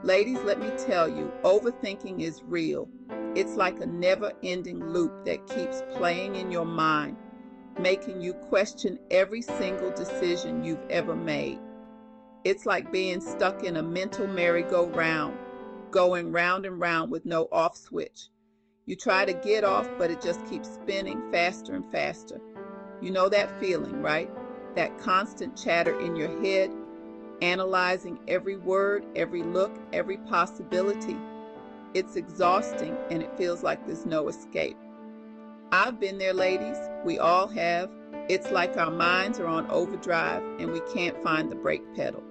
Ladies, let me tell you, overthinking is real. It's like a never-ending loop that keeps playing in your mind, making you question every single decision you've ever made. It's like being stuck in a mental merry-go-round, going round and round with no off switch. You try to get off, but it just keeps spinning faster and faster. You know that feeling, right? That constant chatter in your head, analyzing every word, every look, every possibility. It's exhausting and it feels like there's no escape. I've been there, ladies. We all have. It's like our minds are on overdrive and we can't find the brake pedal.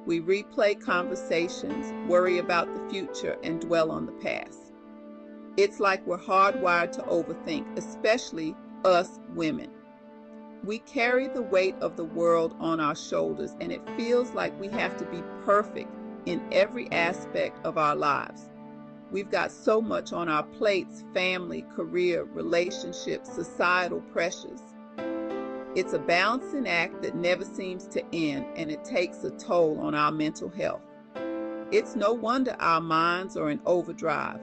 We replay conversations, worry about the future, and dwell on the past. It's like we're hardwired to overthink, especially us women. We carry the weight of the world on our shoulders, and it feels like we have to be perfect in every aspect of our lives. We've got so much on our plates: family, career, relationships, societal pressures. It's a balancing act that never seems to end, and it takes a toll on our mental health. It's no wonder our minds are in overdrive.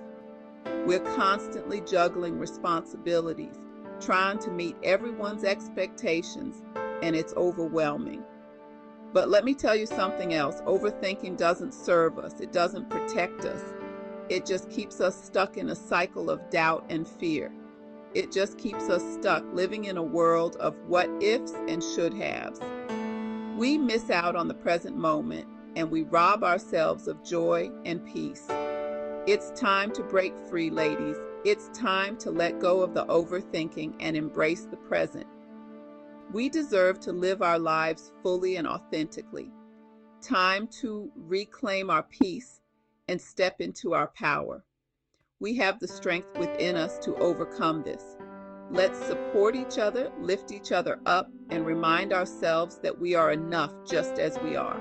We're constantly juggling responsibilities, trying to meet everyone's expectations, and it's overwhelming. But let me tell you something else. Overthinking doesn't serve us. It doesn't protect us. It just keeps us stuck in a cycle of doubt and fear. It just keeps us stuck living in a world of what ifs and should haves. We miss out on the present moment and we rob ourselves of joy and peace. It's time to break free, ladies. It's time to let go of the overthinking and embrace the present. We deserve to live our lives fully and authentically. Time to reclaim our peace and step into our power. We have the strength within us to overcome this. Let's support each other, lift each other up, and remind ourselves that we are enough just as we are.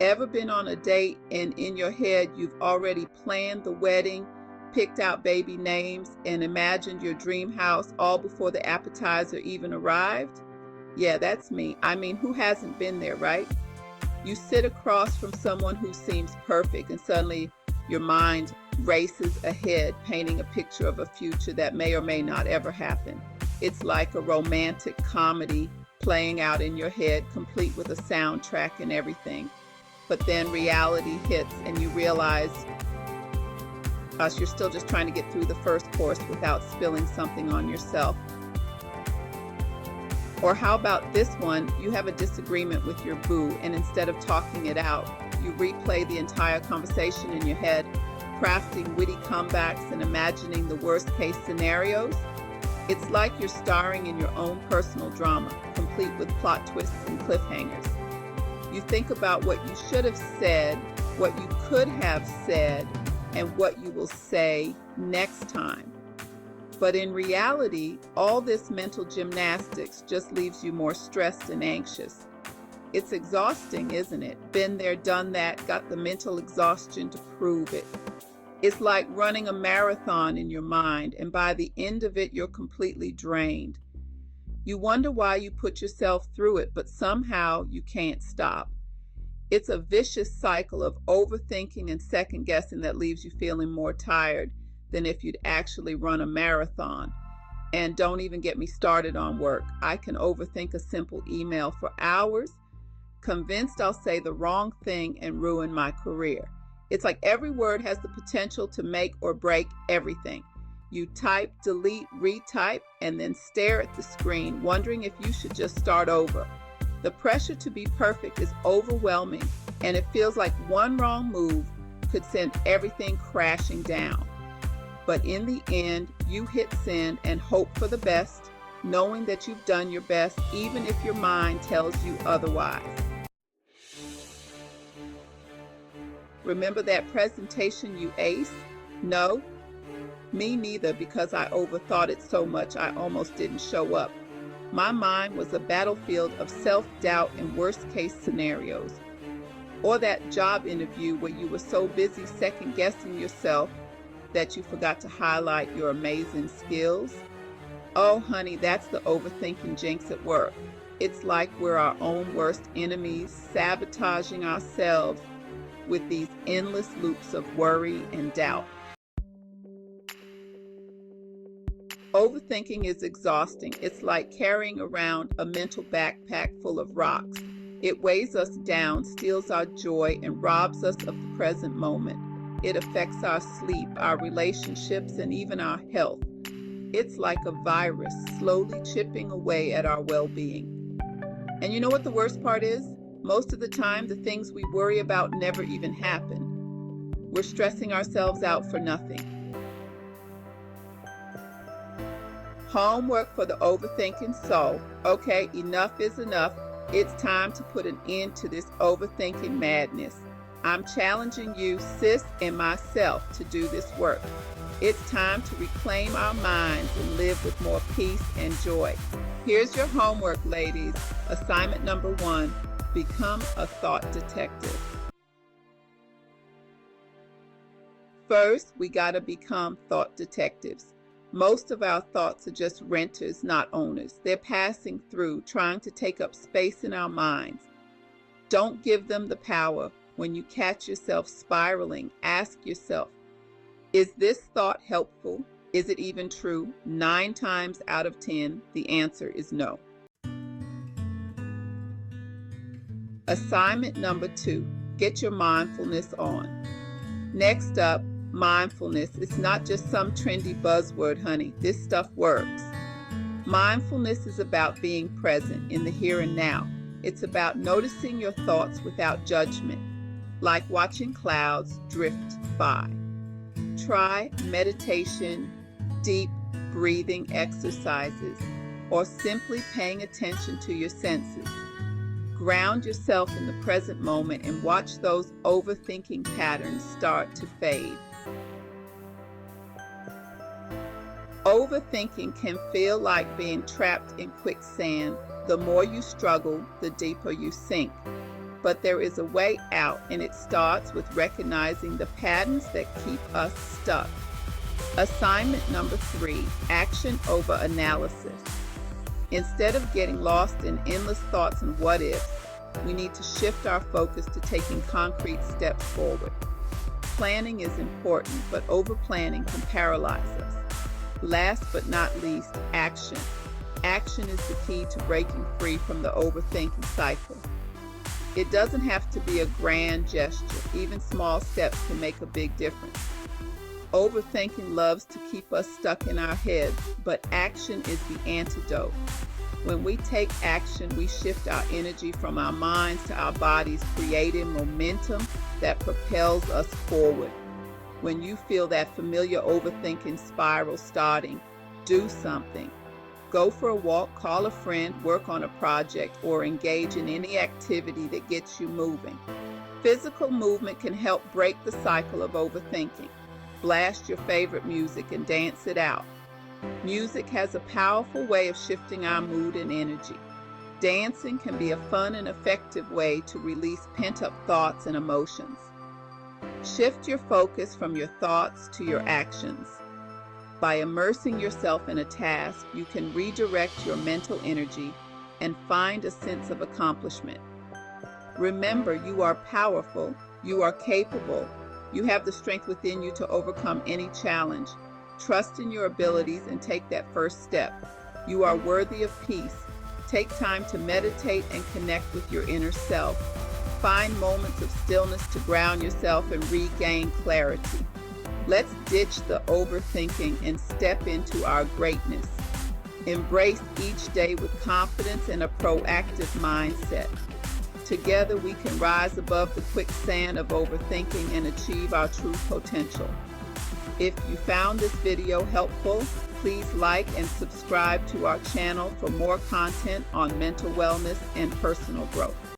Ever been on a date and in your head you've already planned the wedding, picked out baby names, and imagined your dream house all before the appetizer even arrived? Yeah, that's me. I mean, who hasn't been there, right? You sit across from someone who seems perfect and suddenly your mind races ahead, painting a picture of a future that may or may not ever happen. It's like a romantic comedy playing out in your head, complete with a soundtrack and everything. But then reality hits and you realize, gosh, you're still just trying to get through the first course without spilling something on yourself. Or how about this one? You have a disagreement with your boo, and instead of talking it out, you replay the entire conversation in your head, crafting witty comebacks and imagining the worst case scenarios. It's like you're starring in your own personal drama, complete with plot twists and cliffhangers. You think about what you should have said, what you could have said, and what you will say next time. But in reality, all this mental gymnastics just leaves you more stressed and anxious. It's exhausting, isn't it? Been there, done that, got the mental exhaustion to prove it. It's like running a marathon in your mind, and by the end of it, you're completely drained. You wonder why you put yourself through it, but somehow you can't stop. It's a vicious cycle of overthinking and second guessing that leaves you feeling more tired than if you'd actually run a marathon. And don't even get me started on work. I can overthink a simple email for hours, convinced I'll say the wrong thing and ruin my career. It's like every word has the potential to make or break everything. You type, delete, retype, and then stare at the screen, wondering if you should just start over. The pressure to be perfect is overwhelming, and it feels like one wrong move could send everything crashing down. But in the end, you hit send and hope for the best, knowing that you've done your best, even if your mind tells you otherwise. Remember that presentation you aced? No? Me neither, because I overthought it so much I almost didn't show up. My mind was a battlefield of self-doubt and worst-case scenarios. Or that job interview where you were so busy second-guessing yourself that you forgot to highlight your amazing skills. Oh, honey, that's the overthinking jinx at work. It's like we're our own worst enemies, sabotaging ourselves with these endless loops of worry and doubt. Overthinking is exhausting. It's like carrying around a mental backpack full of rocks. It weighs us down, steals our joy, and robs us of the present moment. It affects our sleep, our relationships, and even our health. It's like a virus slowly chipping away at our well-being. And you know what the worst part is? Most of the time, the things we worry about never even happen. We're stressing ourselves out for nothing. Homework for the overthinking soul. Okay, enough is enough. It's time to put an end to this overthinking madness. I'm challenging you, sis, and myself to do this work. It's time to reclaim our minds and live with more peace and joy. Here's your homework, ladies. Assignment number 1, become a thought detective. First, we gotta become thought detectives. Most of our thoughts are just renters, not owners. They're passing through, trying to take up space in our minds. Don't give them the power. When you catch yourself spiraling, ask yourself, is this thought helpful? Is it even true? 9 times out of 10, the answer is no. Assignment number 2, get your mindfulness on. Next up, mindfulness. It's not just some trendy buzzword, honey. This stuff works. Mindfulness is about being present in the here and now. It's about noticing your thoughts without judgment, like watching clouds drift by. Try meditation, deep breathing exercises, or simply paying attention to your senses. Ground yourself in the present moment and watch those overthinking patterns start to fade. Overthinking can feel like being trapped in quicksand. The more you struggle, the deeper you sink. But there is a way out, and it starts with recognizing the patterns that keep us stuck. Assignment number 3, action over analysis. Instead of getting lost in endless thoughts and what ifs, we need to shift our focus to taking concrete steps forward. Planning is important, but over-planning can paralyze us. Last but not least, action. Action is the key to breaking free from the overthinking cycle. It doesn't have to be a grand gesture. Even small steps can make a big difference. Overthinking loves to keep us stuck in our heads, but action is the antidote. When we take action, we shift our energy from our minds to our bodies, creating momentum that propels us forward. When you feel that familiar overthinking spiral starting, do something. Go for a walk, call a friend, work on a project, or engage in any activity that gets you moving. Physical movement can help break the cycle of overthinking. Blast your favorite music and dance it out. Music has a powerful way of shifting our mood and energy. Dancing can be a fun and effective way to release pent-up thoughts and emotions. Shift your focus from your thoughts to your actions. By immersing yourself in a task, you can redirect your mental energy and find a sense of accomplishment. Remember, you are powerful, you are capable, you have the strength within you to overcome any challenge. Trust in your abilities and take that first step. You are worthy of peace. Take time to meditate and connect with your inner self. Find moments of stillness to ground yourself and regain clarity. Let's ditch the overthinking and step into our greatness. Embrace each day with confidence and a proactive mindset. Together we can rise above the quicksand of overthinking and achieve our true potential. If you found this video helpful, please like and subscribe to our channel for more content on mental wellness and personal growth.